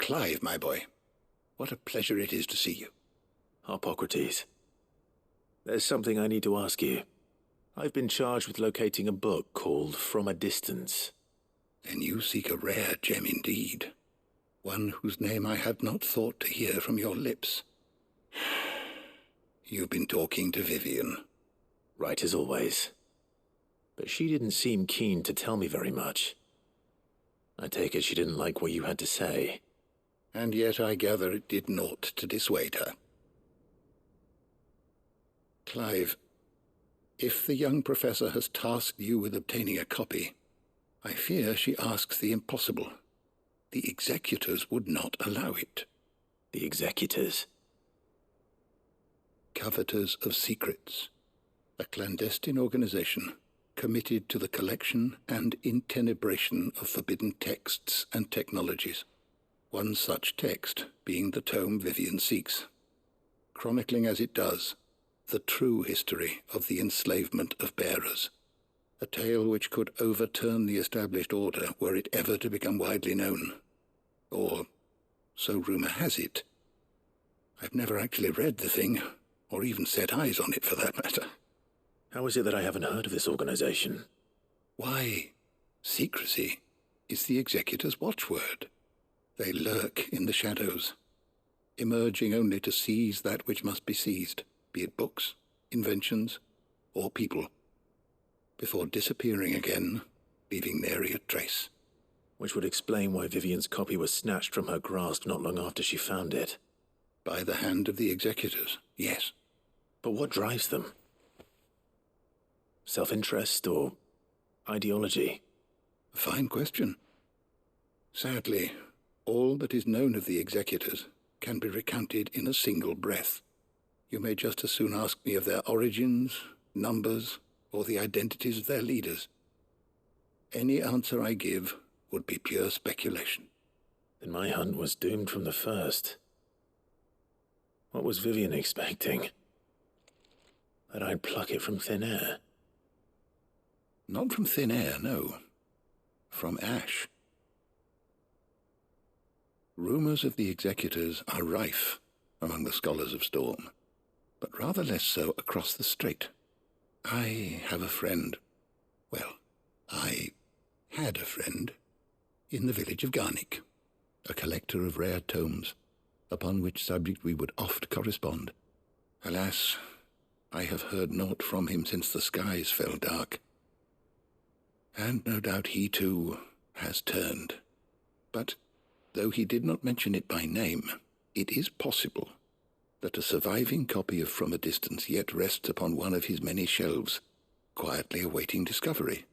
Clive, my boy. What a pleasure it is to see you. Harpocrates. There's something I need to ask you. I've been charged with locating a book called From a Distance. Then you seek a rare gem indeed. One whose name I had not thought to hear from your lips. You've been talking to Vivian. Right as always. But she didn't seem keen to tell me very much. I take it she didn't like what you had to say. And yet I gather it did naught to dissuade her. Clive, if the young professor has tasked you with obtaining a copy, I fear she asks the impossible. The executors would not allow it. The executors? Coveters of Secrets, a clandestine organization committed to the collection and intenebration of forbidden texts and technologies. One such text being the tome Vivian seeks, chronicling as it does the true history of the enslavement of bearers, a tale which could overturn the established order were it ever to become widely known. Or, so rumor has it. I've never actually read the thing, or even set eyes on it for that matter. How is it that I haven't heard of this organization? Why, secrecy is the executor's watchword. They lurk in the shadows, emerging only to seize that which must be seized, be it books, inventions, or people, before disappearing again, leaving nary a trace. Which would explain why Vivian's copy was snatched from her grasp not long after she found it. By the hand of the executors, yes. But what drives them? Self-interest or ideology? A fine question. Sadly, all that is known of the executors can be recounted in a single breath. You may just as soon ask me of their origins, numbers, or the identities of their leaders. Any answer I give would be pure speculation. Then my hunt was doomed from the first. What was Vivian expecting? That I'd pluck it from thin air? Not from thin air, no. From ash. Rumors of the executors are rife among the scholars of Storm, but rather less so across the strait. I have a friend. Well, I had a friend in the village of Garnick, a collector of rare tomes, upon which subject we would oft correspond. Alas, I have heard naught from him since the skies fell dark. And no doubt he, too, has turned. But, though he did not mention it by name, it is possible that a surviving copy of From a Distance yet rests upon one of his many shelves, quietly awaiting discovery.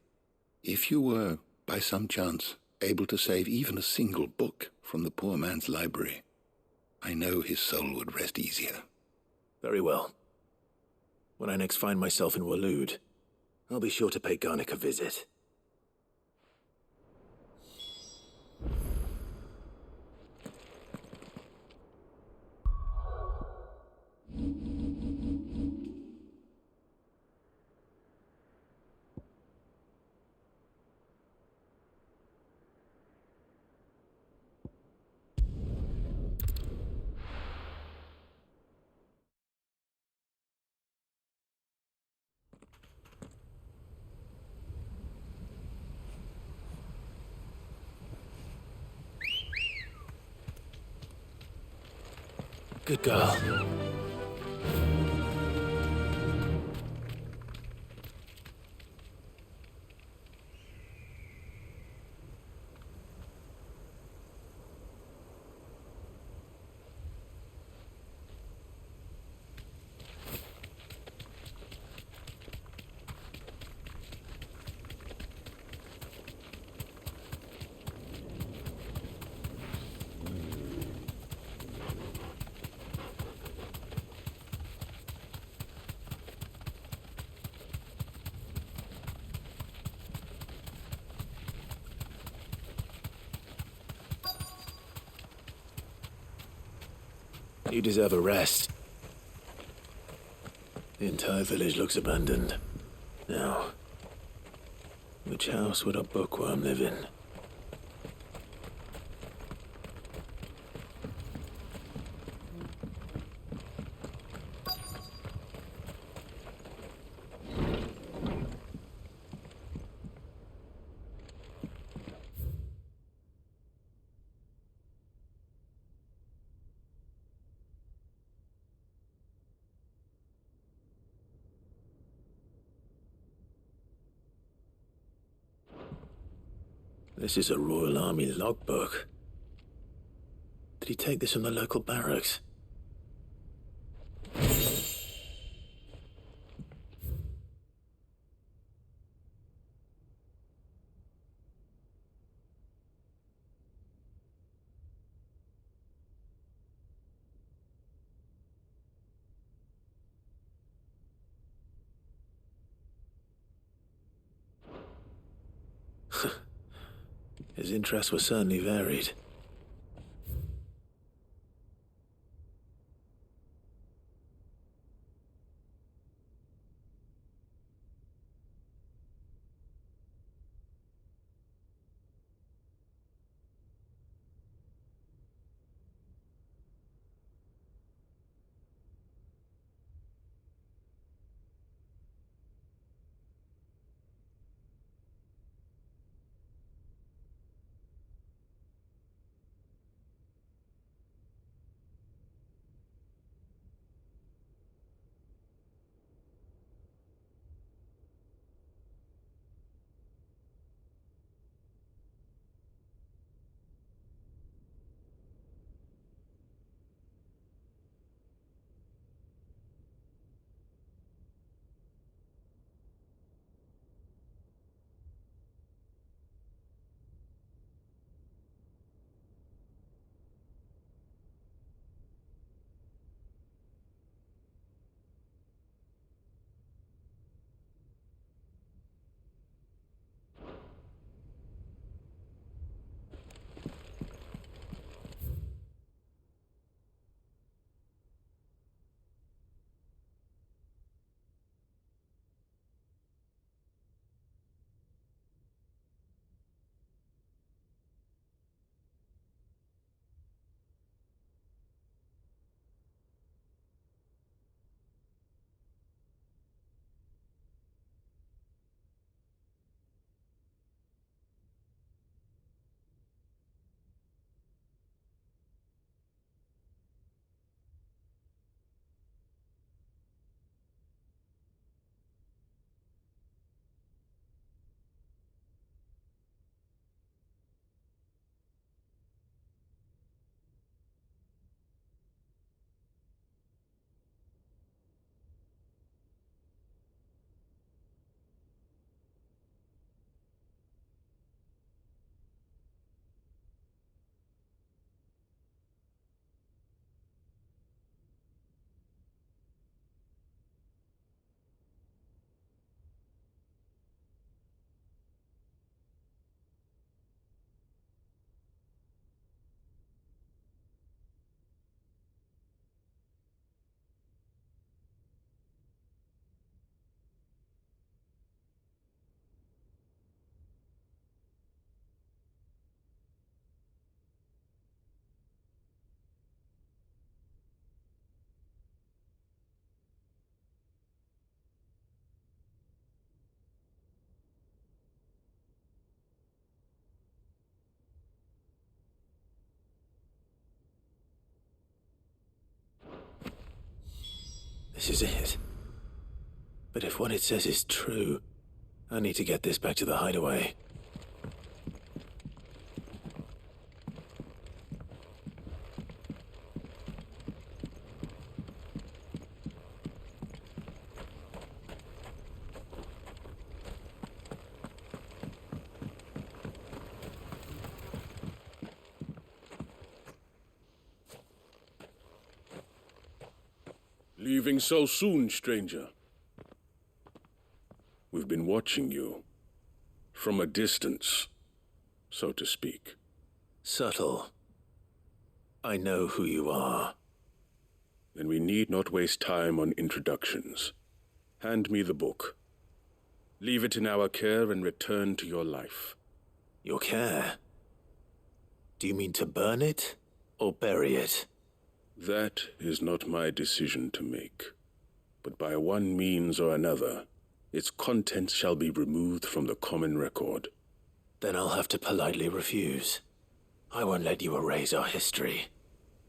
If you were, by some chance, able to save even a single book from the poor man's library, I know his soul would rest easier. Very well. When I next find myself in Waloed, I'll be sure to pay Garnick a visit. Good girl. You deserve a rest. The entire village looks abandoned. Now, which house would a bookworm live in? This is a Royal Army logbook. Did he take this from the local barracks? His interests were certainly varied. This is it. But if what it says is true, I need to get this back to the hideaway. Leaving so soon, stranger? We've been watching you. From a distance, so to speak. Subtle. I know who you are. Then we need not waste time on introductions. Hand me the book. Leave it in our care and return to your life. Your care? Do you mean to burn it or bury it? That is not my decision to make. But by one means or another, its contents shall be removed from the common record. Then I'll have to politely refuse. I won't let you erase our history.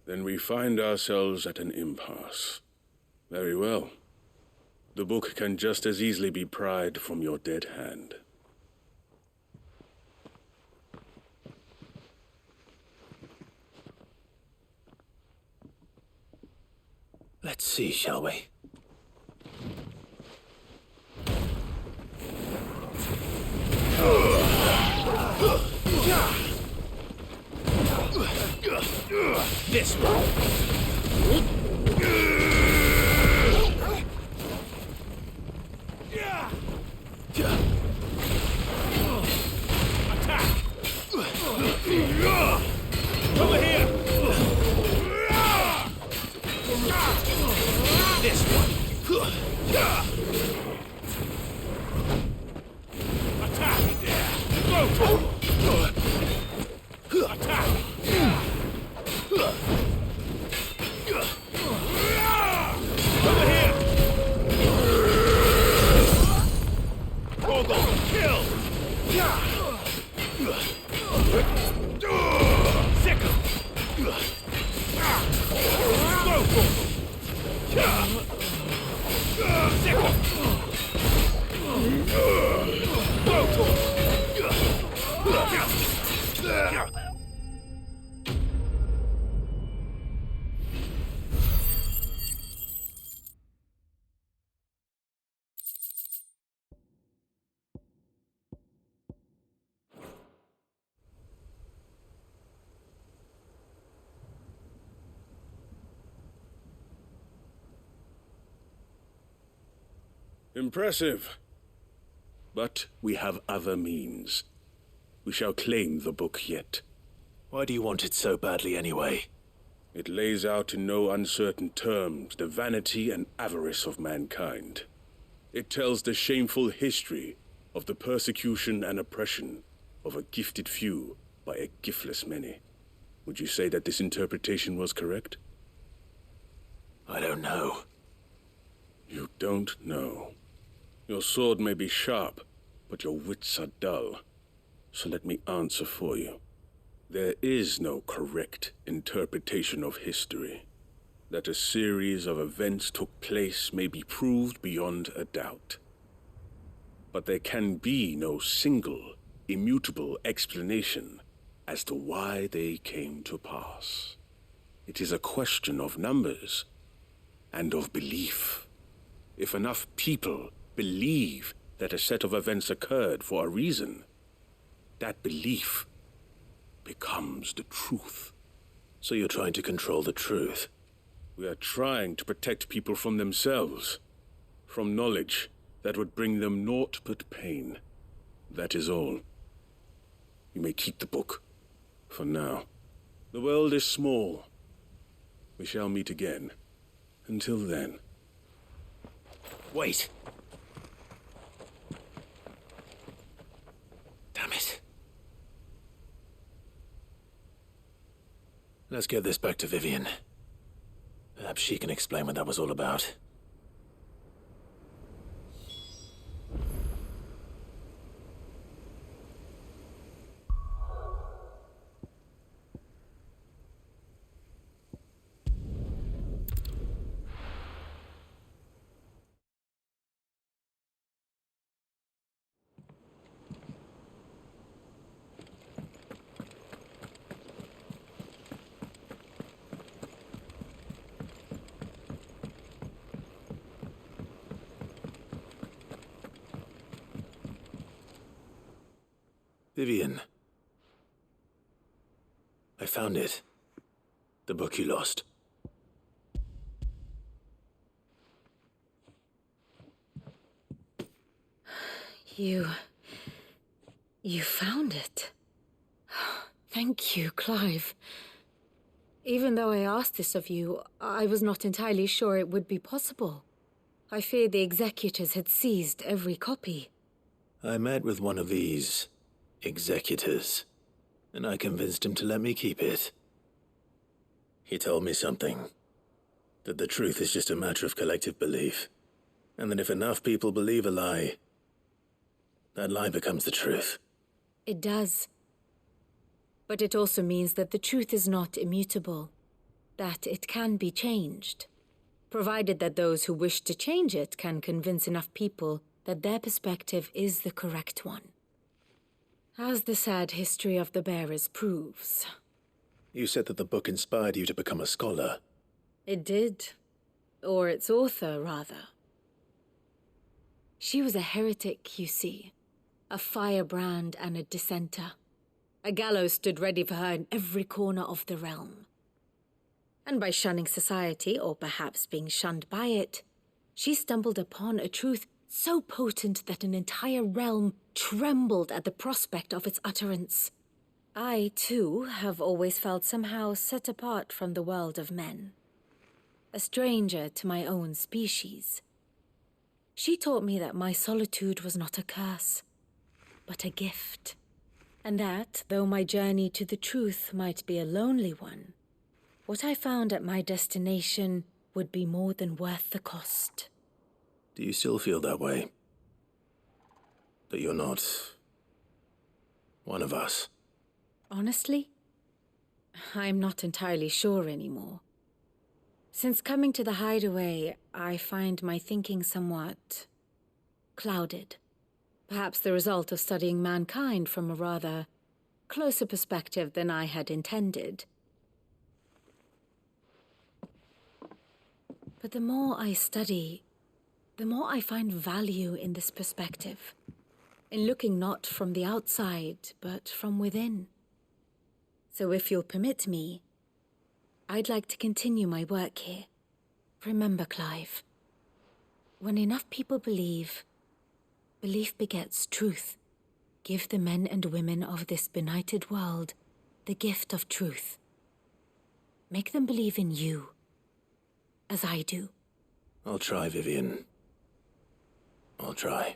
Then we find ourselves at an impasse. Very well. The book can just as easily be pried from your dead hand. Let's see, shall we? This one. Attack! Over here! This one. Attack! Go! Attack! Over here! Ogre, kill! Sickle! Impressive. But we have other means. We shall claim the book yet. Why do you want it so badly anyway? It lays out in no uncertain terms the vanity and avarice of mankind. It tells the shameful history of the persecution and oppression of a gifted few by a giftless many. Would you say that this interpretation was correct? I don't know. You don't know. Your sword may be sharp, but your wits are dull. So let me answer for you. There is no correct interpretation of history. That a series of events took place may be proved beyond a doubt. But there can be no single, immutable explanation as to why they came to pass. It is a question of numbers and of belief. If enough people believe that a set of events occurred for a reason, that belief becomes the truth. So you're trying to control the truth? We are trying to protect people from themselves, from knowledge that would bring them naught but pain. That is all. You may keep the book, for now. The world is small. We shall meet again. Until then. Wait! Damn it. Let's get this back to Vivian. Perhaps she can explain what that was all about. Vivian. I found it. The book you lost. You found it. Thank you, Clive. Even though I asked this of you, I was not entirely sure it would be possible. I feared the executors had seized every copy. I met with one of these executors, and I convinced him to let me keep it. He told me something. That the truth is just a matter of collective belief. And that if enough people believe a lie, that lie becomes the truth. It does. But it also means that the truth is not immutable. That it can be changed. Provided that those who wish to change it can convince enough people that their perspective is the correct one. As the sad history of the bearers proves. You said that the book inspired you to become a scholar. It did. Or its author, rather. She was a heretic, you see. A firebrand and a dissenter. A gallows stood ready for her in every corner of the realm. And by shunning society, or perhaps being shunned by it, she stumbled upon a truth so potent that an entire realm trembled at the prospect of its utterance. I, too, have always felt somehow set apart from the world of men. A stranger to my own species. She taught me that my solitude was not a curse, but a gift. And that, though my journey to the truth might be a lonely one, what I found at my destination would be more than worth the cost. Do you still feel that way? That you're not one of us? Honestly, I'm not entirely sure anymore. Since coming to the hideaway, I find my thinking somewhat clouded. Perhaps the result of studying mankind from a rather closer perspective than I had intended. But the more I study, the more I find value in this perspective. In looking not from the outside, but from within. So if you'll permit me, I'd like to continue my work here. Remember, Clive, when enough people believe, belief begets truth. Give the men and women of this benighted world the gift of truth. Make them believe in you, as I do. I'll try, Vivian. I'll try.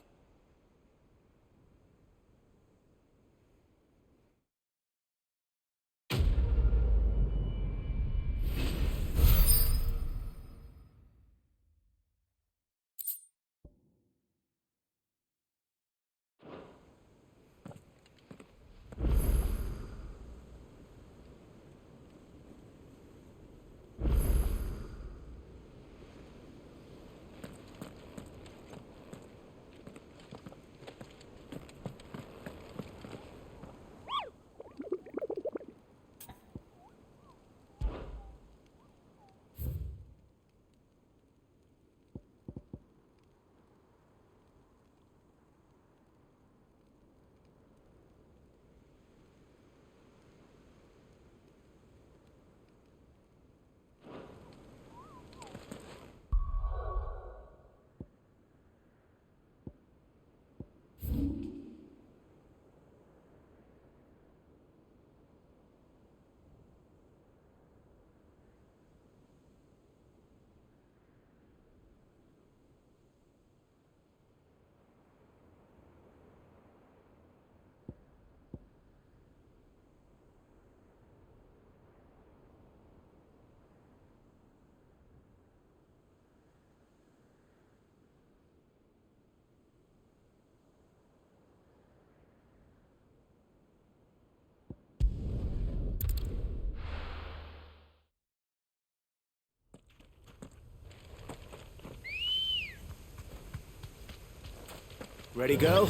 Ready, girl?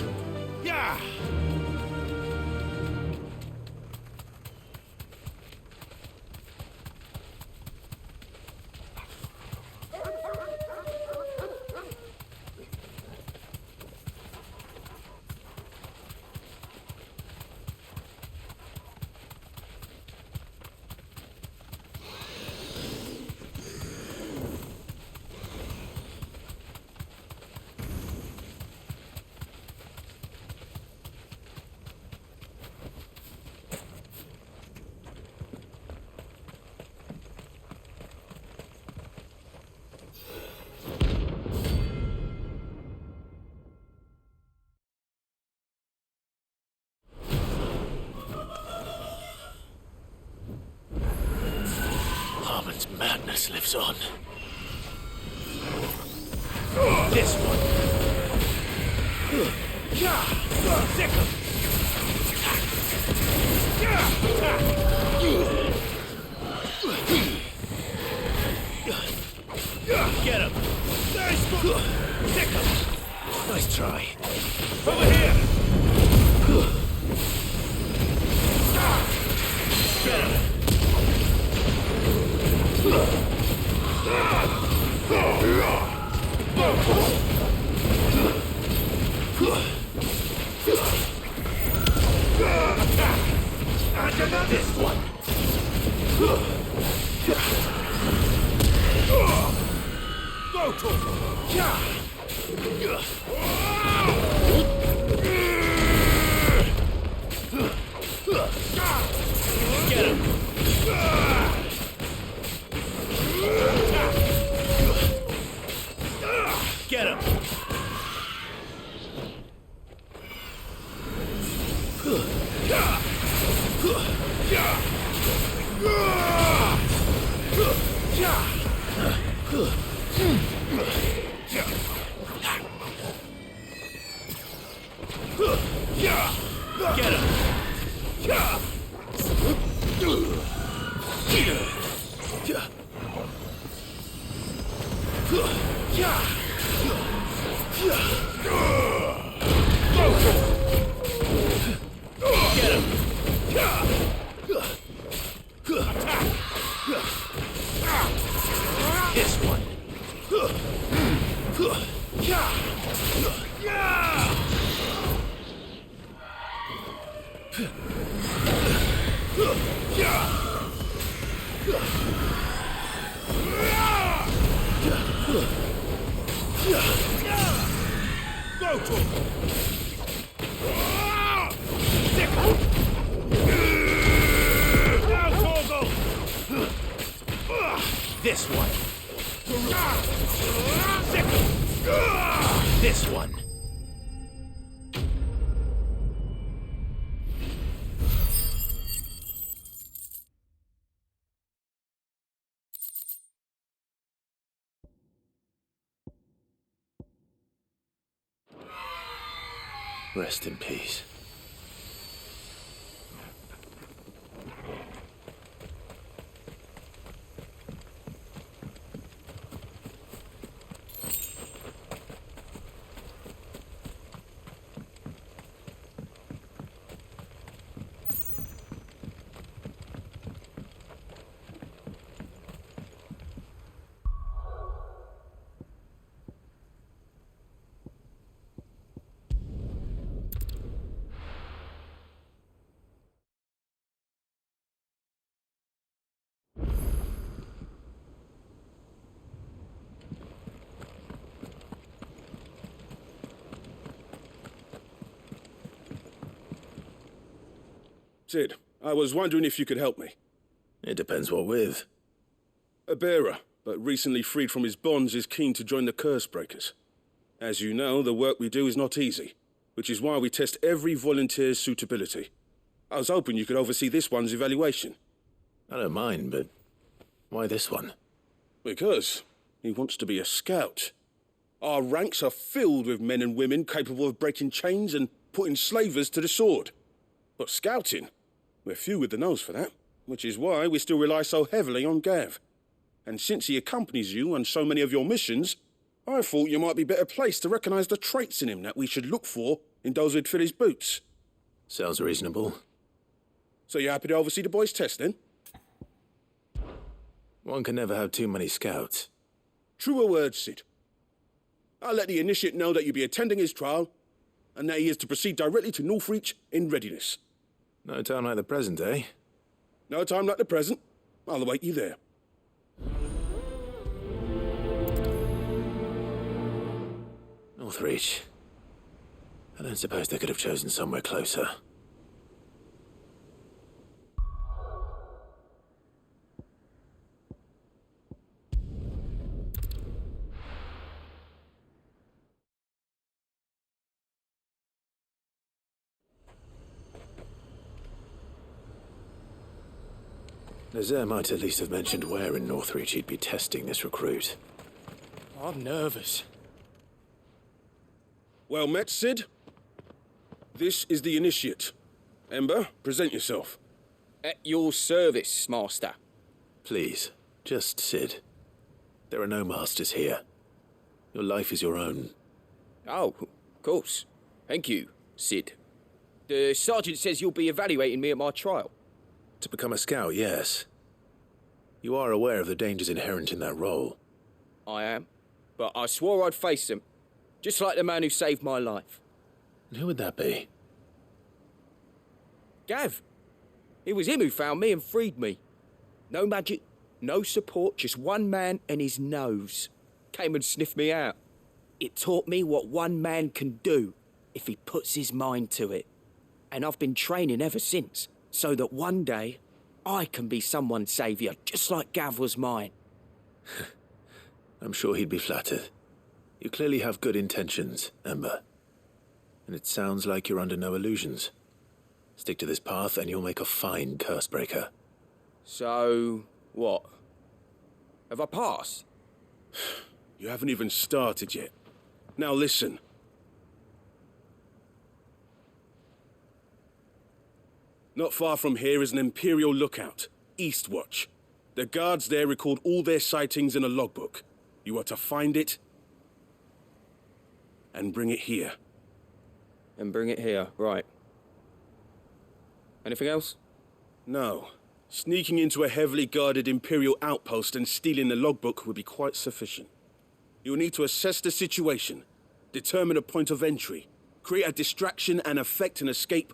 Yeah! Harmon's madness lives on. This one. Get him! Nice one! Sick him! Nice try. Over here! Get him! This one. Go to Get him. Get him. Get him. This one. Go to him. Now, Torgal. This one. This one. Rest in peace. Sid, I was wondering if you could help me. It depends what with. A bearer, but recently freed from his bonds, is keen to join the Curse Breakers. As you know, the work we do is not easy, which is why we test every volunteer's suitability. I was hoping you could oversee this one's evaluation. I don't mind, but why this one? Because he wants to be a scout. Our ranks are filled with men and women capable of breaking chains and putting slavers to the sword. But scouting? We're few with the nose for that, which is why we still rely so heavily on Gav. And since he accompanies you on so many of your missions, I thought you might be better placed to recognize the traits in him that we should look for in those who'd fill his boots. Sounds reasonable. So you're happy to oversee the boys' test, then? One can never have too many scouts. Truer words, Sid. I'll let the initiate know that you'll be attending his trial, and that he is to proceed directly to Northreach in readiness. No time like the present, eh? No time like the present. I'll await you there. Northreach. I don't suppose they could have chosen somewhere closer. Nazaire might at least have mentioned where in Northreach he'd be testing this recruit. I'm nervous. Well met, Sid. This is the initiate. Ember, present yourself. At your service, Master. Please, just Sid. There are no masters here. Your life is your own. Oh, of course. Thank you, Sid. The sergeant says you'll be evaluating me at my trial. To become a scout, yes. You are aware of the dangers inherent in that role. I am. But I swore I'd face them. Just like the man who saved my life. And who would that be? Gav. It was him who found me and freed me. No magic, no support, just one man and his nose. Came and sniffed me out. It taught me what one man can do if he puts his mind to it. And I've been training ever since, so that one day I can be someone's saviour, just like Gav was mine. I'm sure he'd be flattered. You clearly have good intentions, Ember. And it sounds like you're under no illusions. Stick to this path and you'll make a fine cursebreaker. So, what? Have I passed? You haven't even started yet. Now listen. Not far from here is an Imperial lookout, Eastwatch. The guards there record all their sightings in a logbook. You are to find it and bring it here. And bring it here, right. Anything else? No. Sneaking into a heavily guarded Imperial outpost and stealing the logbook would be quite sufficient. You'll need to assess the situation, determine a point of entry, create a distraction and effect an escape,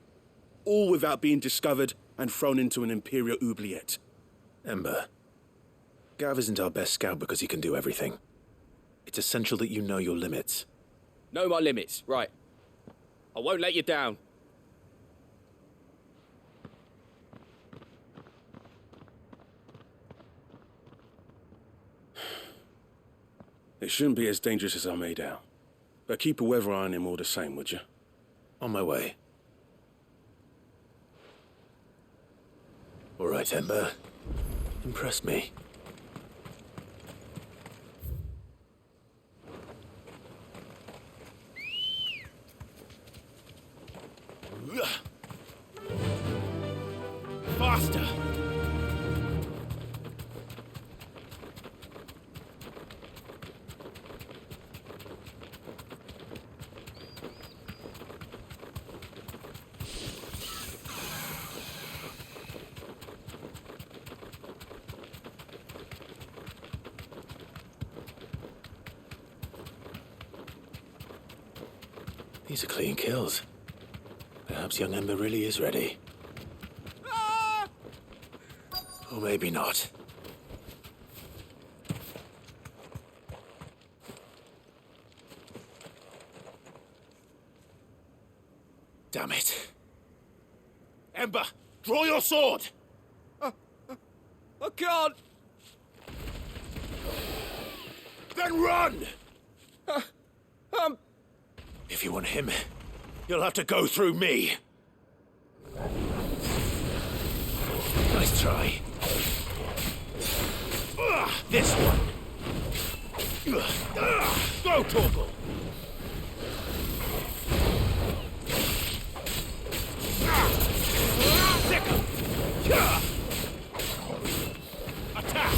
all without being discovered and thrown into an Imperial oubliette. Ember, Gav isn't our best scout because he can do everything. It's essential that you know your limits. Know my limits, right. I won't let you down. It shouldn't be as dangerous as I made out. But keep a weather eye on him all the same, would you? On my way. All right, Ember. Impress me. Faster! These are clean kills. Perhaps young Ember really is ready. Or maybe not. Damn it. Ember, draw your sword! I can't! Then run! If you want him, you'll have to go through me. Nice try. This one. Go, Torgal. Second. Attack.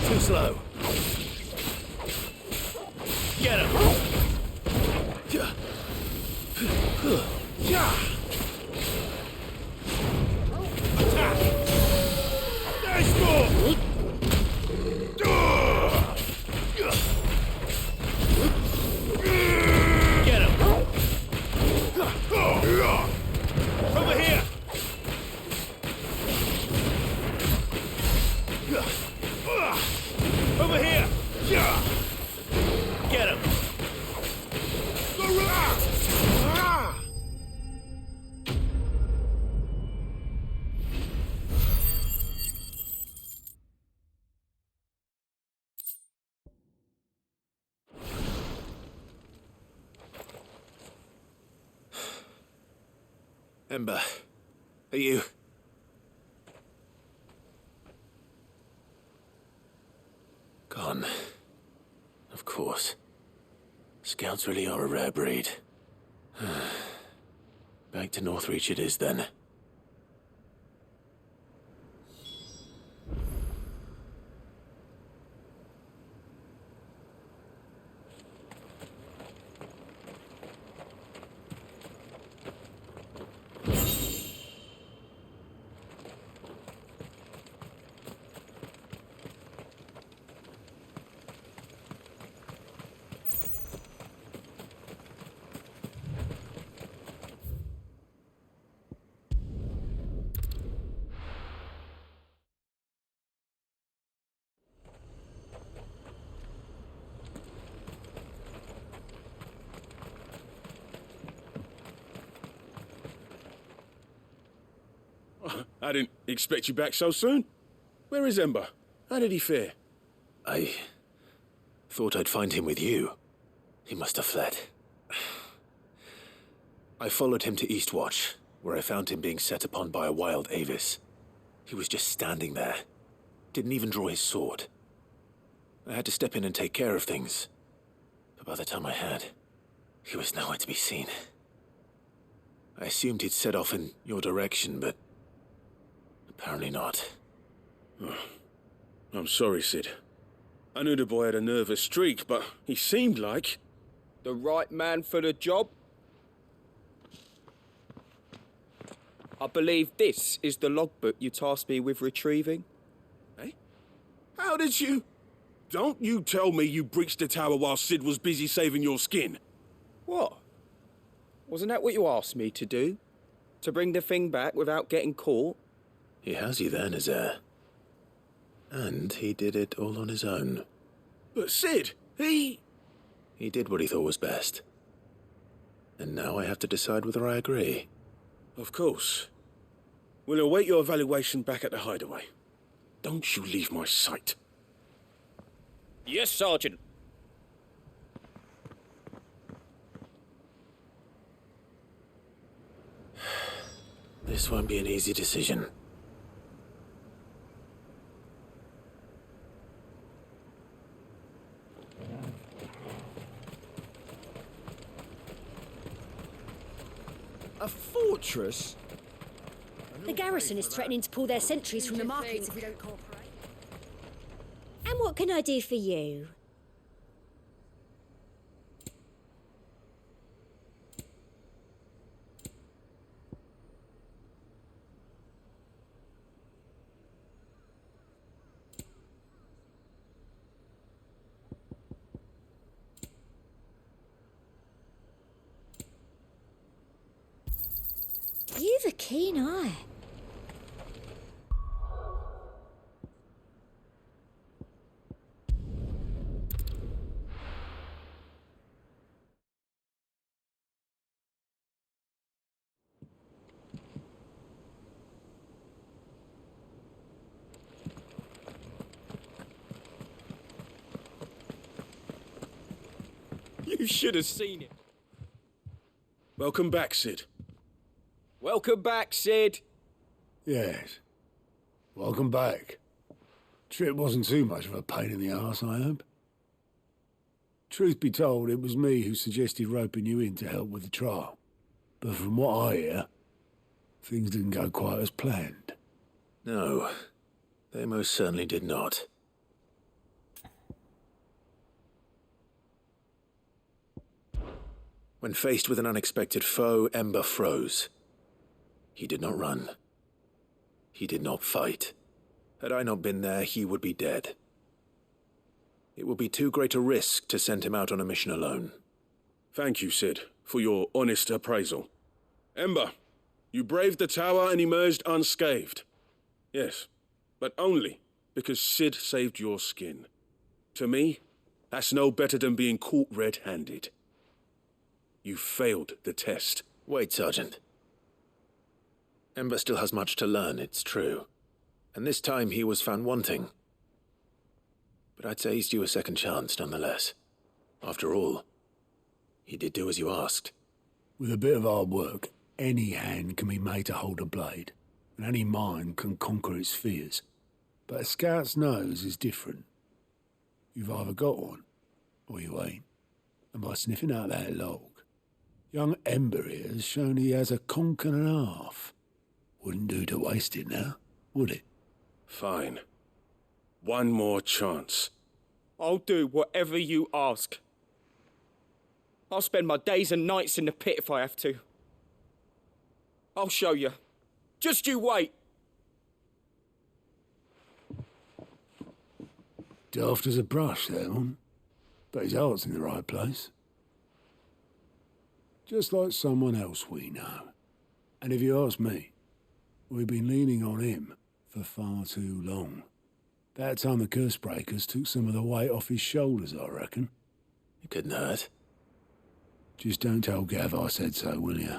Too slow. Get him. Attack. Nice move. Get him. Over here. Over here. Get him. Ember, are you... Gone. Of course. Scouts really are a rare breed. Back to Northreach it is then. I didn't expect you back so soon. Where is Ember? How did he fare? I thought I'd find him with you. He must have fled. I followed him to Eastwatch, where I found him being set upon by a wild Avis. He was just standing there. Didn't even draw his sword. I had to step in and take care of things. But by the time I had, he was nowhere to be seen. I assumed he'd set off in your direction, but apparently not. I'm sorry, Sid. I knew the boy had a nervous streak, but he seemed like... The right man for the job? I believe this is the logbook you tasked me with retrieving. Eh? How did you... Don't you tell me you breached the tower while Sid was busy saving your skin. What? Wasn't that what you asked me to do? To bring the thing back without getting caught? He has you there, Nazaire. And he did it all on his own. But Sid, he did what he thought was best. And now I have to decide whether I agree. Of course. We'll await your evaluation back at the hideaway. Don't you leave my sight. Yes, Sergeant. This won't be an easy decision. A fortress? The garrison is threatening to pull their sentries from the markets if we don't cooperate. And what can I do for you? You've a keen eye. You should have seen it. Welcome back, Sid. Welcome back, Sid. Yes. Welcome back. Trip wasn't too much of a pain in the arse, I hope. Truth be told, it was me who suggested roping you in to help with the trial. But from what I hear, things didn't go quite as planned. No, they most certainly did not. When faced with an unexpected foe, Ember froze. He did not run. He did not fight. Had I not been there, he would be dead. It would be too great a risk to send him out on a mission alone. Thank you, Sid, for your honest appraisal. Ember, you braved the tower and emerged unscathed. Yes, but only because Sid saved your skin. To me, that's no better than being caught red-handed. You failed the test. Wait, Sergeant. Ember still has much to learn, it's true. And this time he was found wanting. But I'd say he's due a second chance, nonetheless. After all, he did do as you asked. With a bit of hard work, any hand can be made to hold a blade, and any mind can conquer its fears. But a scout's nose is different. You've either got one, or you ain't. And by sniffing out that log, young Ember here has shown he has a conk and a half. Wouldn't do to waste it now, would it? Fine. One more chance. I'll do whatever you ask. I'll spend my days and nights in the pit if I have to. I'll show you. Just you wait. Daft as a brush, that one. But his heart's in the right place. Just like someone else we know. And if you ask me, we've been leaning on him for far too long. That time the curse breakers took some of the weight off his shoulders, I reckon. It couldn't hurt. Just don't tell Gav I said so, will you?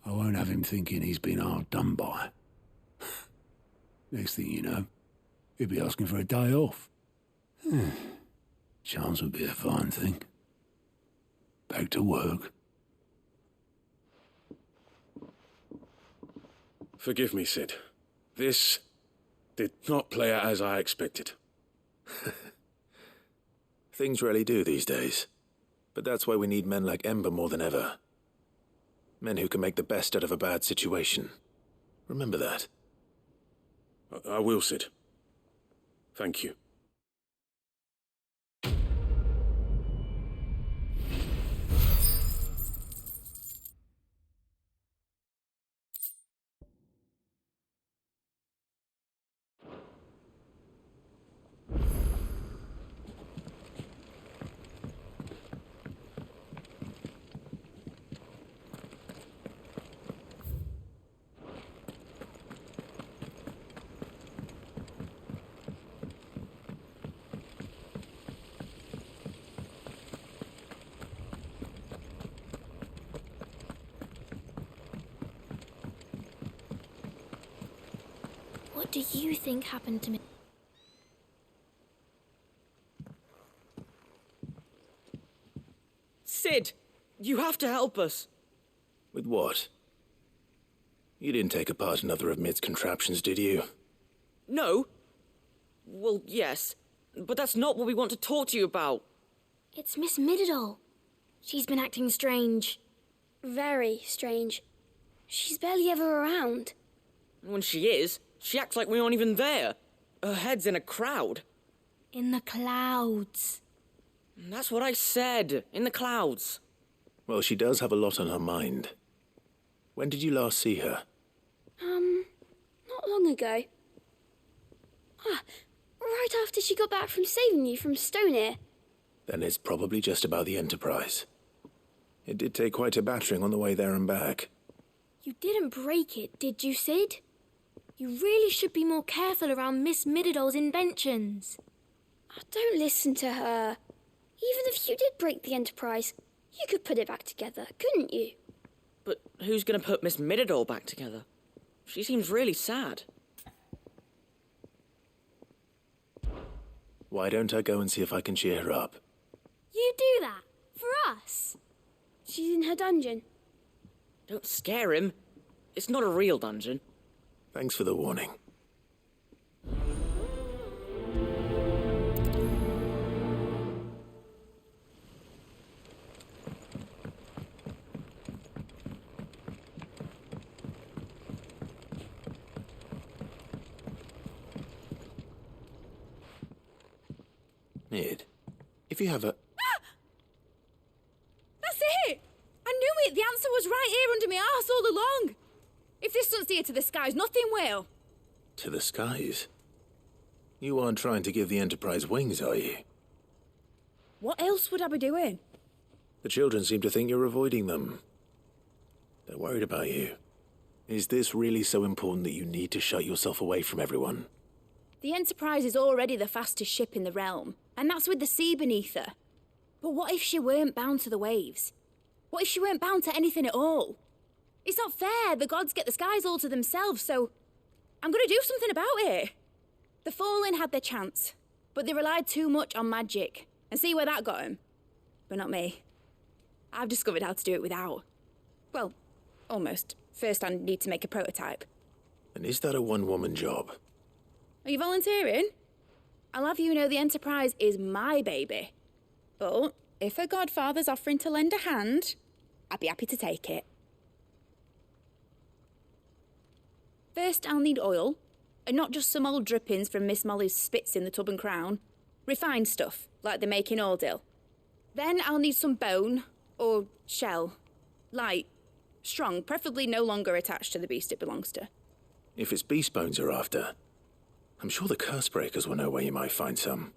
I won't have him thinking he's been hard done by. Next thing you know, he'll be asking for a day off. Chance would be a fine thing. Back to work. Forgive me, Sid. This did not play out as I expected. Things really do these days. But that's why we need men like Ember more than ever. Men who can make the best out of a bad situation. Remember that. I will, Sid. Thank you. What do you think happened to me? Sid, you have to help us. With what? You didn't take apart another of Mid's contraptions, did you? No. Well, yes. But that's not what we want to talk to you about. It's Miss Middledal. She's been acting strange. Very strange. She's barely ever around. And when she is, she acts like we aren't even there. Her head's in a crowd. In the clouds. That's what I said. In the clouds. Well, she does have a lot on her mind. When did you last see her? Not long ago. Right after she got back from saving you from Stonear. Then it's probably just about the Enterprise. It did take quite a battering on the way there and back. You didn't break it, did you, Sid? You really should be more careful around Miss Middledal's inventions. Oh, don't listen to her. Even if you did break the Enterprise, you could put it back together, couldn't you? But who's gonna put Miss Middledal back together? She seems really sad. Why don't I go and see if I can cheer her up? You do that? For us? She's in her dungeon. Don't scare him. It's not a real dungeon. Thanks for the warning. Mid, if you have a... That's it! I knew it! The answer was right here under my arse all along! If this doesn't steer to the skies, nothing will! To the skies? You aren't trying to give the Enterprise wings, are you? What else would I be doing? The children seem to think you're avoiding them. They're worried about you. Is this really so important that you need to shut yourself away from everyone? The Enterprise is already the fastest ship in the realm, and that's with the sea beneath her. But what if she weren't bound to the waves? What if she weren't bound to anything at all? It's not fair. The gods get the skies all to themselves, so I'm going to do something about it. The Fallen had their chance, but they relied too much on magic. And see where that got them. But not me. I've discovered how to do it without. Well, almost. First I need to make a prototype. And is that a one-woman job? Are you volunteering? I'll have you know the Enterprise is my baby. But if her godfather's offering to lend a hand, I'd be happy to take it. First, I'll need oil, and not just some old drippings from Miss Molly's spits in the Tub and Crown. Refined stuff, like they make in Ordill. Then I'll need some bone, or shell. Light, strong, preferably no longer attached to the beast it belongs to. If it's beast bones you're after, I'm sure the curse breakers will know where you might find some.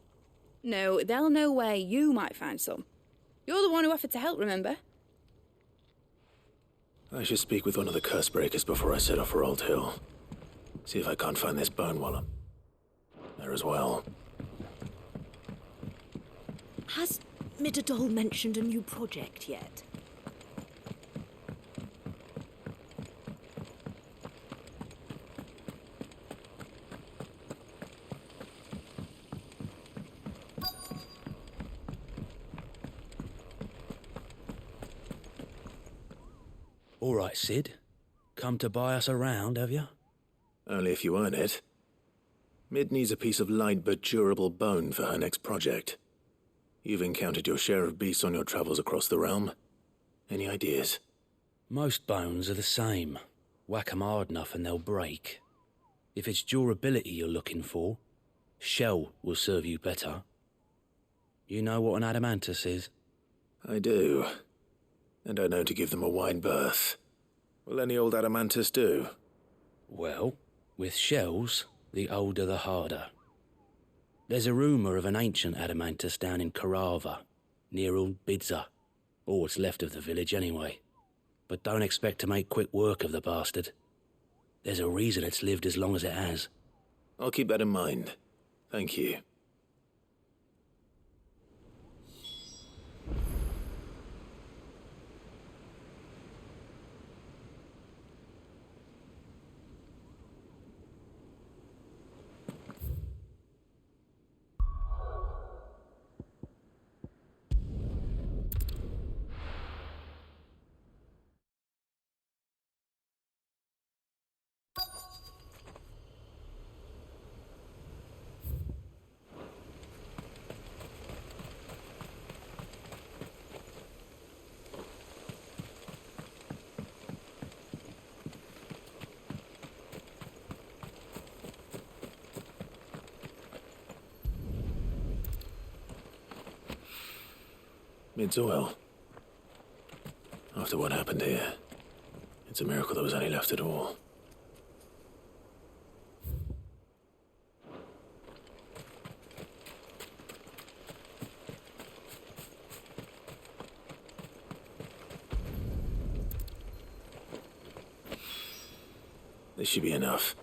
No, they'll know where you might find some. You're the one who offered to help, remember? I should speak with one of the curse breakers before I set off for Old Hill. See if I can't find this bone while I'm there as well. Has Middledal mentioned a new project yet? All right, Sid. Come to buy us around, have you? Only if you earn it. Mid needs a piece of light but durable bone for her next project. You've encountered your share of beasts on your travels across the realm. Any ideas? Most bones are the same. Whack 'em hard enough and they'll break. If it's durability you're looking for, shell will serve you better. You know what an adamantus is? I do. And I know to give them a wide berth. Will any old adamantus do? Well, with shells, the older the harder. There's a rumour of an ancient adamantus down in Carava, near Old Bidza. Or what's left of the village anyway. But don't expect to make quick work of the bastard. There's a reason it's lived as long as it has. I'll keep that in mind. Thank you. Mid's oil. After what happened here, it's a miracle there was any left at all. This should be enough.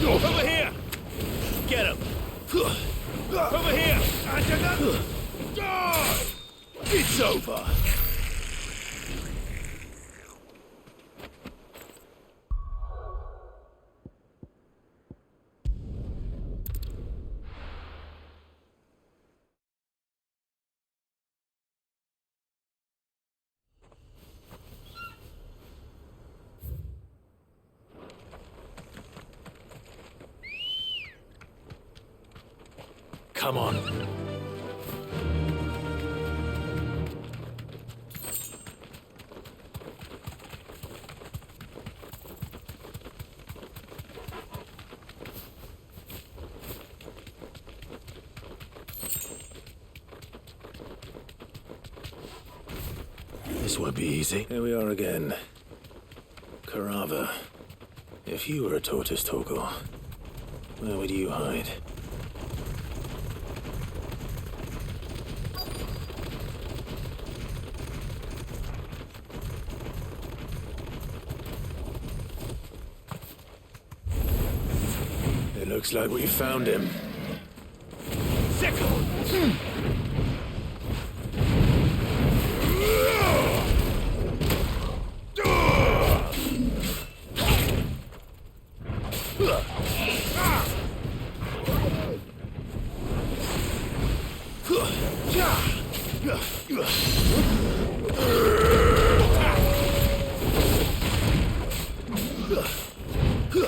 Over here! Get him! Over here! It's over! Come on. This won't be easy. Here we are again. Carava. If you were a tortoise, Torgal, where would you hide? It looks like we found him. Sickle!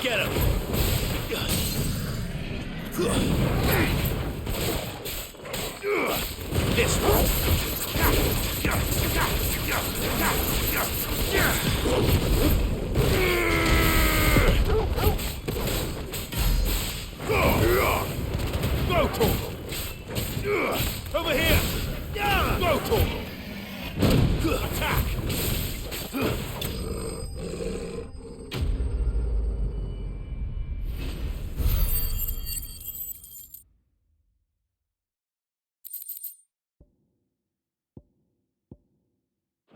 Get him! This one! Go, Torgal! Over here! Go, Torgal! Attack!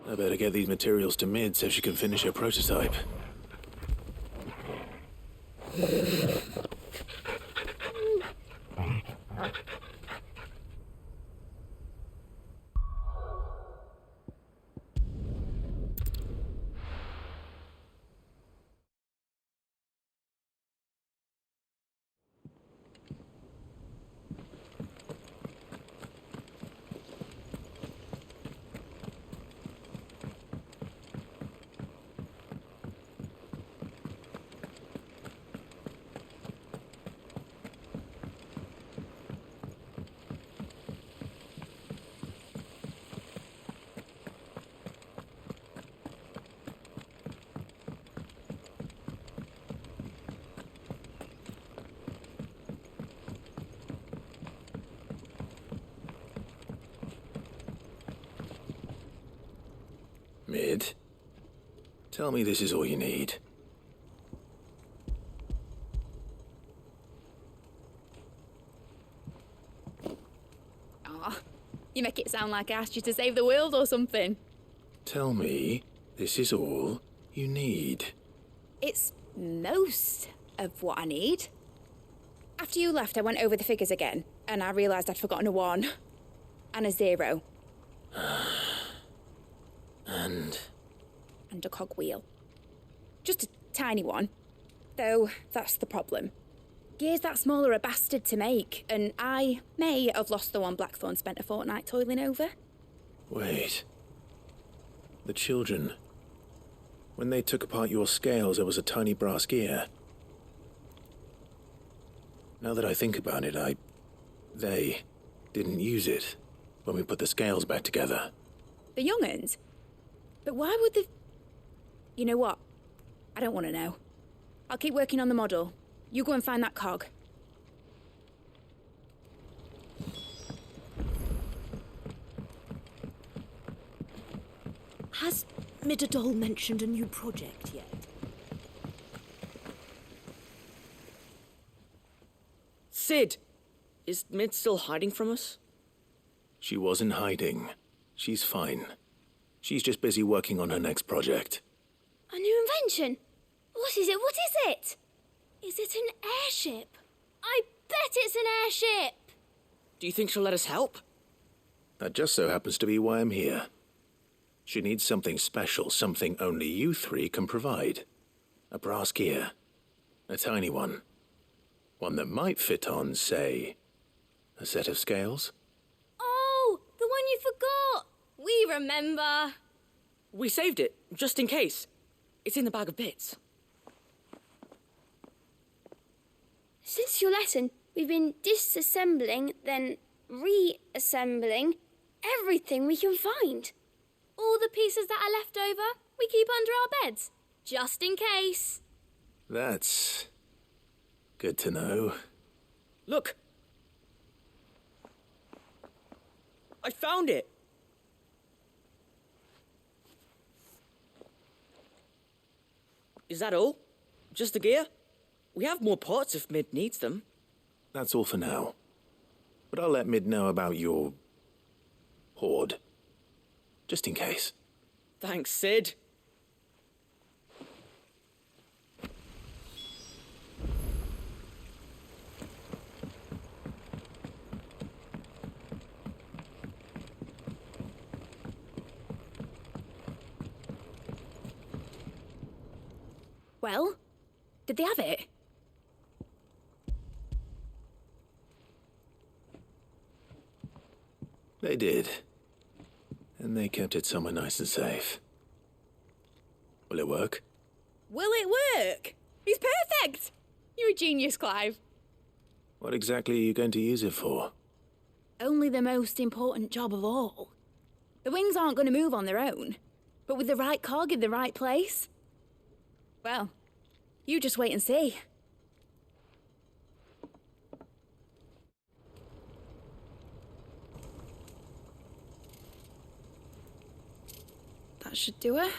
I better get these materials to Mid so she can finish her prototype. Mid, tell me this is all you need. Aw, you make it sound like I asked you to save the world or something. Tell me this is all you need. It's most of what I need. After you left, I went over the figures again, and I realised I'd forgotten a 1 and a 0. And a cogwheel. Just a tiny one. Though, that's the problem. Gears that small are a bastard to make, and I may have lost the one Blackthorn spent a fortnight toiling over. wait. The children. When they took apart your scales, there was a tiny brass gear. Now that I think about it, they didn't use it when we put the scales back together. The young'uns? But why would the... You know what? I don't want to know. I'll keep working on the model. You go and find that cog. Has Midadol mentioned a new project yet? Sid! Is Mid still hiding from us? She wasn't hiding. She's fine. She's just busy working on her next project. A new invention? What is it? What is it? Is it an airship? I bet it's an airship! Do you think she'll let us help? That just so happens to be why I'm here. She needs something special, something only you three can provide. A brass gear. A tiny one. One that might fit on, say, a set of scales? Oh, the one you forgot! We remember! We saved it, just in case. It's in the bag of bits. Since your lesson, we've been disassembling, then reassembling everything we can find. All the pieces that are left over, we keep under our beds, just in case. That's good to know. Look! I found it! Is that all? Just the gear? We have more parts if Mid needs them. That's all for now. But I'll let Mid know about your hoard. Just in case. Thanks, Sid. Well, did they have it? They did. And they kept it somewhere nice and safe. Will it work? Will it work? It's perfect! You're a genius, Clive. What exactly are you going to use it for? Only the most important job of all. The wings aren't going to move on their own. But with the right cog in the right place... Well, you just wait and see. That should do it.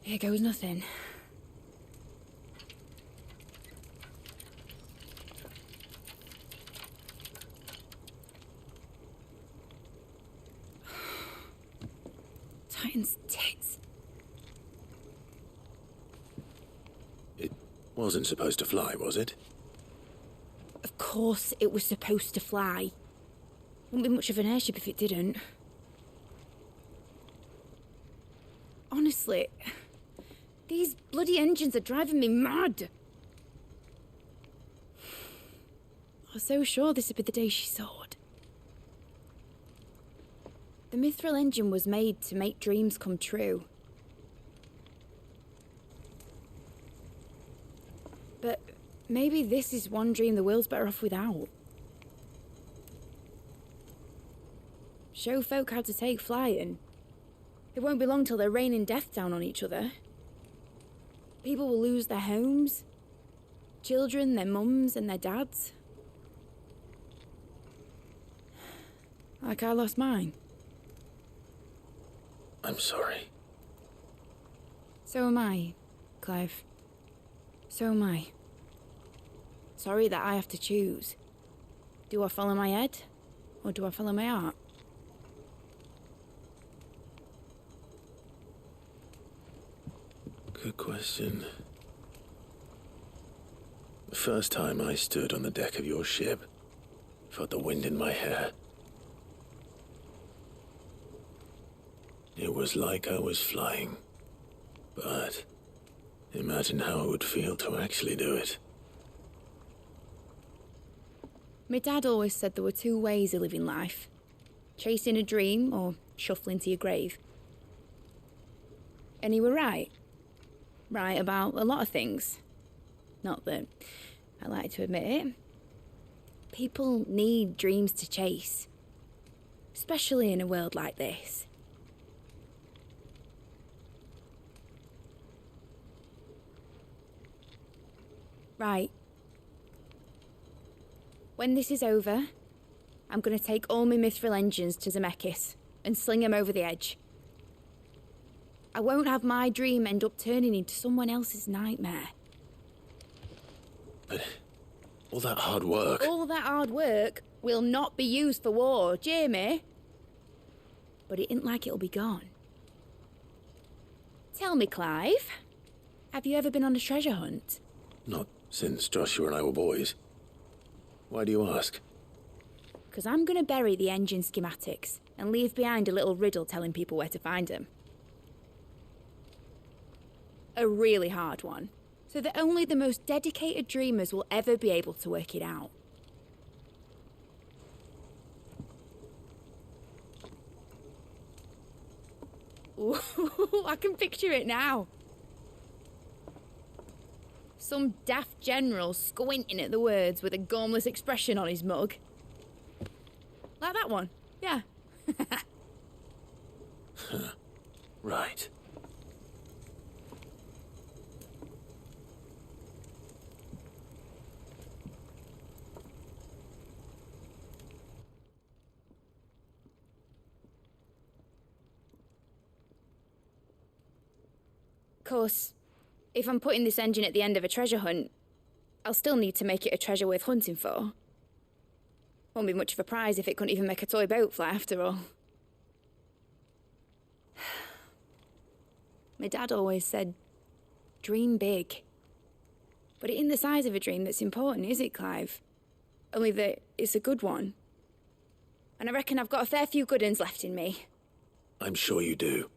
Here goes nothing. Titan's tits. It wasn't supposed to fly, was it? Of course it was supposed to fly. Wouldn't be much of an airship if it didn't. Honestly, these bloody engines are driving me mad. I was so sure this would be the day she soared. The Mithril engine was made to make dreams come true. But maybe this is one dream the world's better off without. Show folk how to take flying. It won't be long till they're raining death down on each other. People will lose their homes. Children, their mums and their dads. Like I lost mine. I'm sorry. So am I, Clive. So am I. Sorry that I have to choose. Do I follow my head, or do I follow my heart? Good question. The first time I stood on the deck of your ship, felt the wind in my hair. It was like I was flying. But imagine how it would feel to actually do it. My dad always said there were two ways of living life. Chasing a dream or shuffling to your grave. And he were right. Right about a lot of things. Not that I like to admit it. People need dreams to chase. Especially in a world like this. Right. When this is over, I'm going to take all my mithril engines to Zemeckis and sling them over the edge. I won't have my dream end up turning into someone else's nightmare. But all that hard work... All that hard work will not be used for war, Jamie. But it ain't like it'll be gone. Tell me, Clive, have you ever been on a treasure hunt? Not since Joshua and I were boys. Why do you ask? Because I'm going to bury the engine schematics and leave behind a little riddle telling people where to find them. A really hard one, so that only the most dedicated dreamers will ever be able to work it out. Ooh, I can picture it now. Some daft general squinting at the words with a gormless expression on his mug. Like that one, yeah. Right. Of course, if I'm putting this engine at the end of a treasure hunt, I'll still need to make it a treasure worth hunting for. Won't be much of a prize if it couldn't even make a toy boat fly after all. My dad always said, dream big. But it ain't the size of a dream that's important, is it, Clive? Only that it's a good one. And I reckon I've got a fair few good uns left in me. I'm sure you do.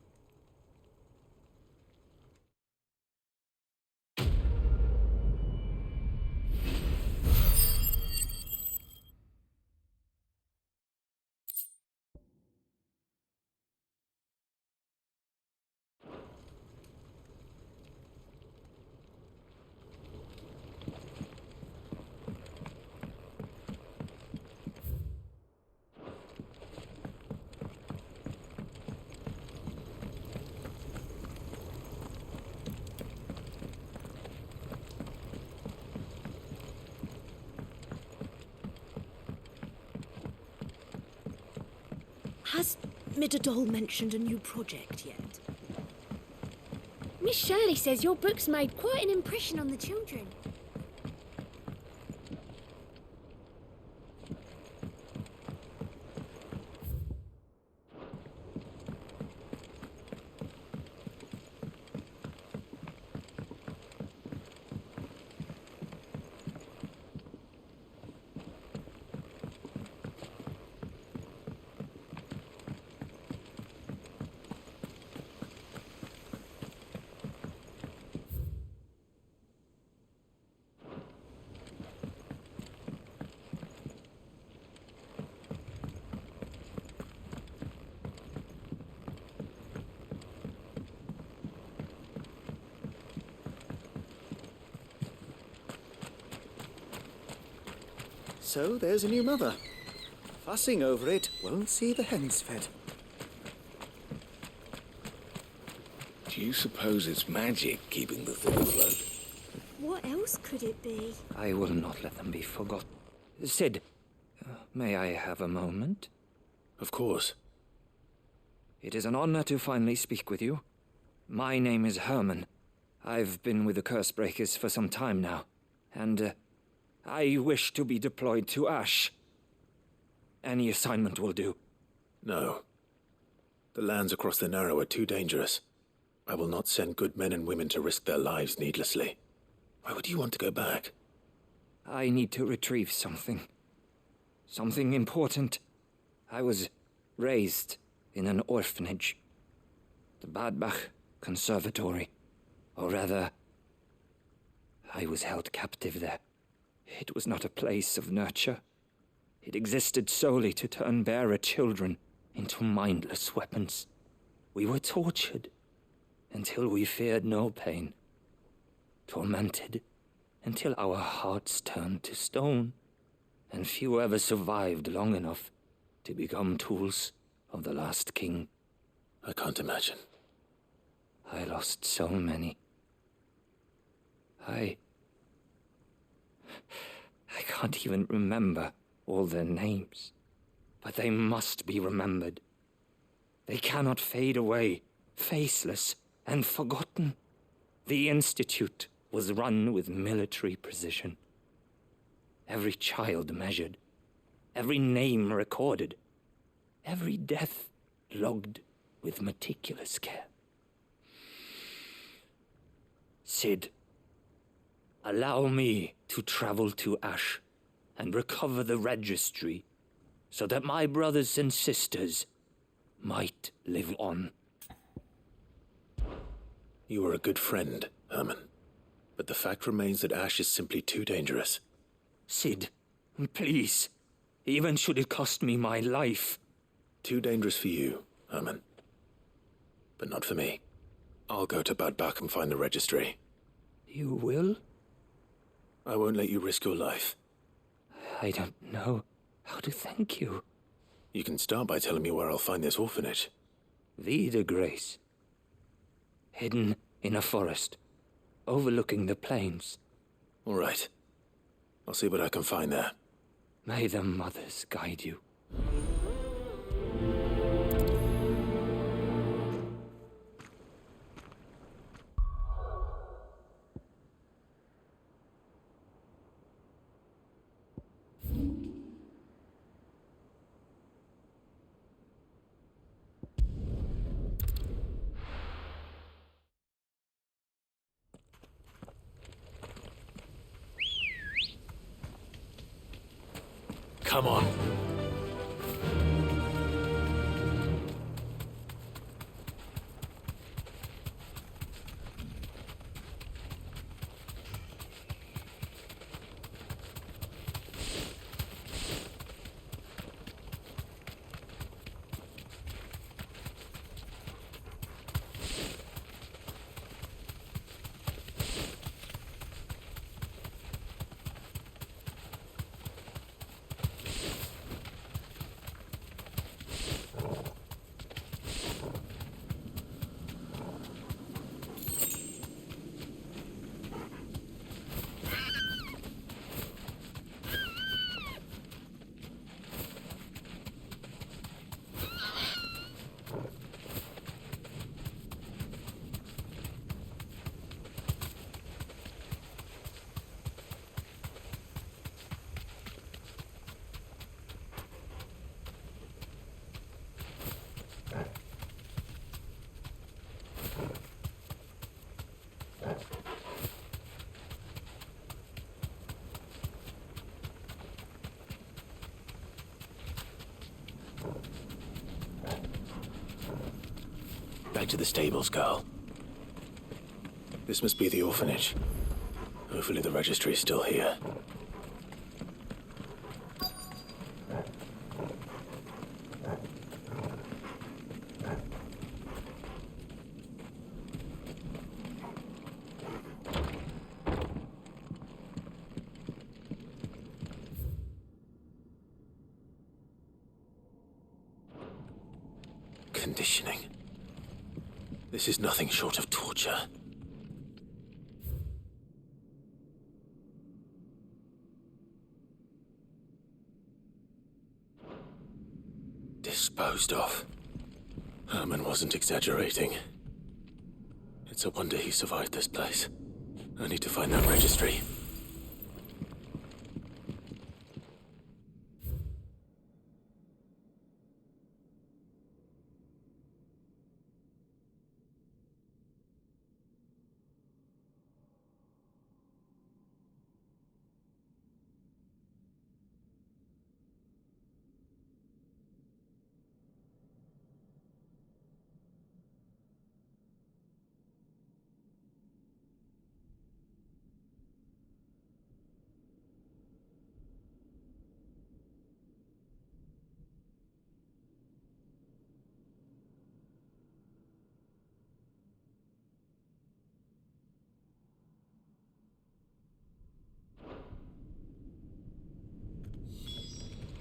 Has Midadol mentioned a new project yet? Miss Shirley says your book's made quite an impression on the children. So there's a new mother. Fussing over it won't see the hens fed. Do you suppose it's magic keeping the thing afloat? What else could it be? I will not let them be forgotten. Sid, may I have a moment? Of course. It is an honor to finally speak with you. My name is Herman. I've been with the Cursebreakers for some time now, and I wish to be deployed to Ash. Any assignment will do. No. The lands across the Narrow are too dangerous. I will not send good men and women to risk their lives needlessly. Why would you want to go back? I need to retrieve something. Something important. I was raised in an orphanage. The Badbach Conservatory. Or rather, I was held captive there. It was not a place of nurture. It existed solely to turn bearer children into mindless weapons. We were tortured until we feared no pain. Tormented until our hearts turned to stone, and few ever survived long enough to become tools of the last king. I can't imagine. I lost so many. I can't even remember all their names, but they must be remembered. They cannot fade away, faceless and forgotten. The Institute was run with military precision. Every child measured, every name recorded, every death logged with meticulous care. Sid, allow me to travel to Ash and recover the registry so that my brothers and sisters might live on. You are a good friend, Herman. But the fact remains that Ash is simply too dangerous. Sid, please. Even should it cost me my life. Too dangerous for you, Herman. But not for me. I'll go to Badbach and find the registry. You will? I won't let you risk your life. I don't know how to thank you. You can start by telling me where I'll find this orphanage. Vida Grace. Hidden in a forest, overlooking the plains. All right. I'll see what I can find there. May the mothers guide you. Come on. Back to the stables, girl. This must be the orphanage. Hopefully the registry is still here. Conditioning. This is nothing short of torture. disposed of. Herman wasn't exaggerating. It's a wonder he survived this place. I need to find that registry.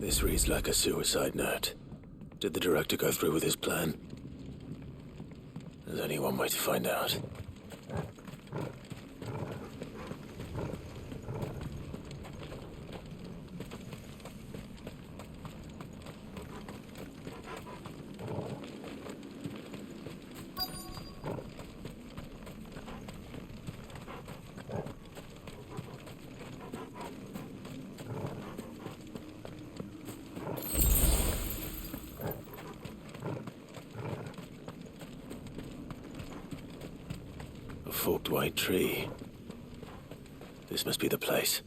This reads like a suicide note. Did the director go through with his plan? There's only one way to find out. Forked white tree. This must be the place.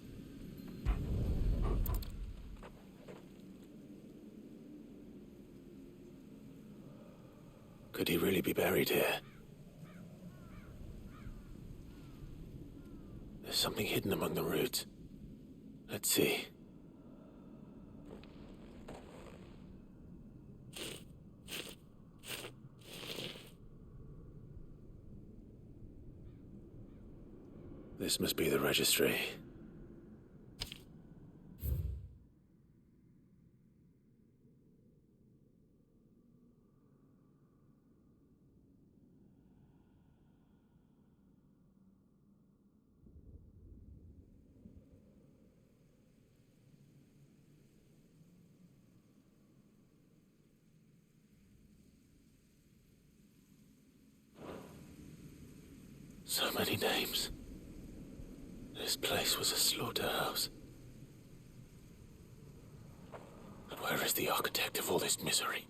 Could he really be buried here? There's something hidden among the roots. Let's see. This must be the registry. So many names. This place was a slaughterhouse. And where is the architect of all this misery?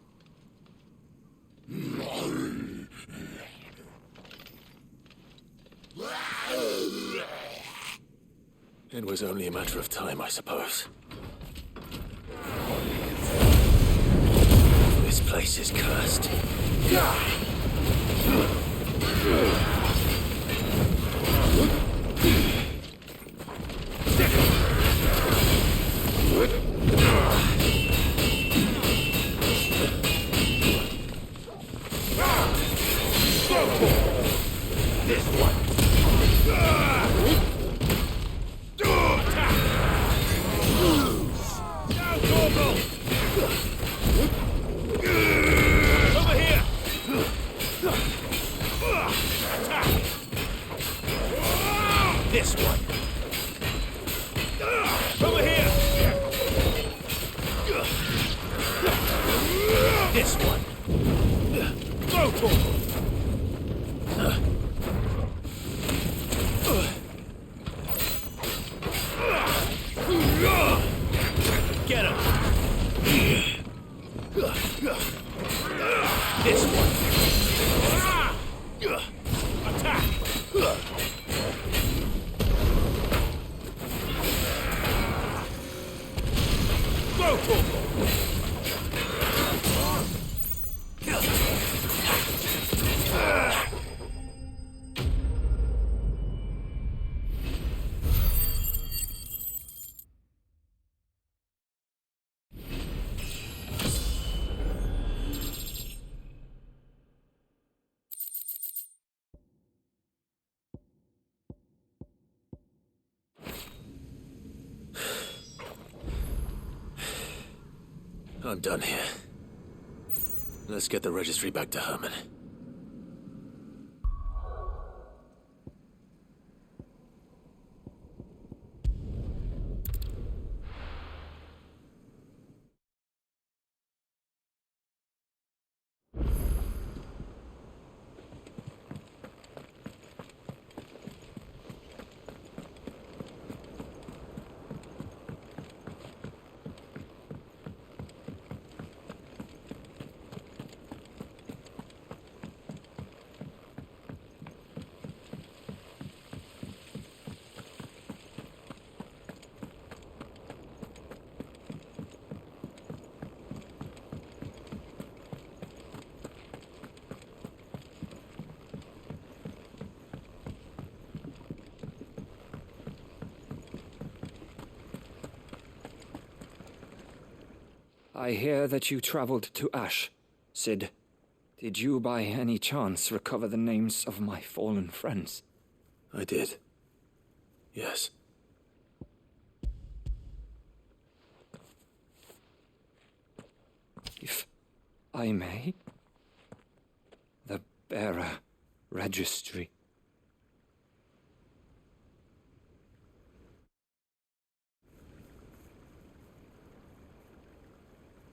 It was only a matter of time, I suppose. This place is cursed. This one. Over here. This one. Go for it. Get him. This one. Attack. Go for it. I'm done here. Let's get the registry back to Herman. I hear that you traveled to Ash, Cid. Did you by any chance recover the names of my fallen friends? I did. Yes. If I may, the bearer registry.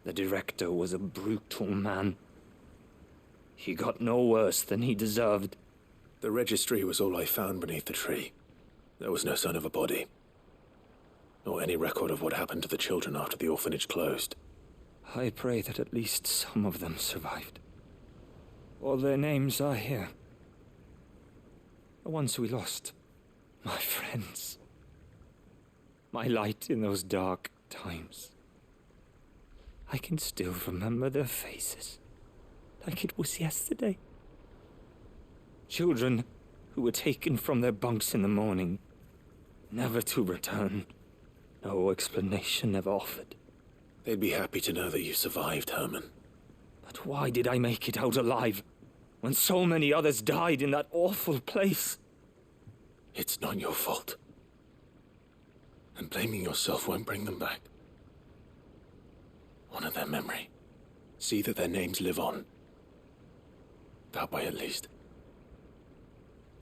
The director was a brutal man. He got no worse than he deserved. The registry was all I found beneath the tree. There was no sign of a body, nor any record of what happened to the children after the orphanage closed. I pray that at least some of them survived. All their names are here. The ones we lost. My friends. My light in those dark times. I can still remember their faces, like it was yesterday. Children who were taken from their bunks in the morning, never to return. No explanation ever offered. They'd be happy to know that you survived, Herman. But why did I make it out alive, when so many others died in that awful place? It's not your fault. And blaming yourself won't bring them back. Honor their memory. See that their names live on. That way, at least.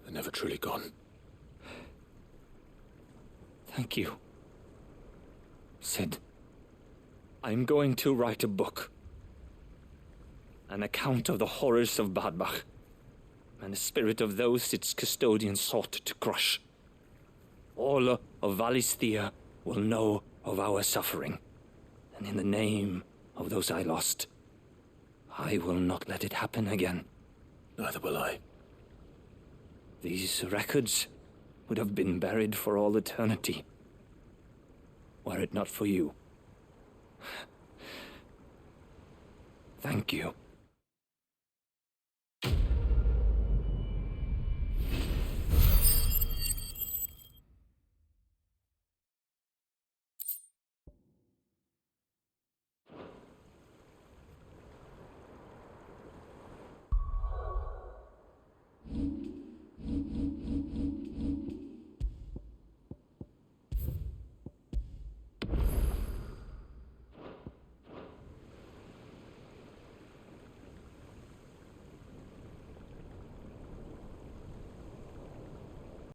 They're never truly gone. Thank you, Cid. I'm going to write a book. An account of the horrors of Badbach, and the spirit of those its custodians sought to crush. All of Valisthea will know of our suffering, and in the name of those I lost, I will not let it happen again. Neither will I. These records would have been buried for all eternity, were it not for you. Thank you.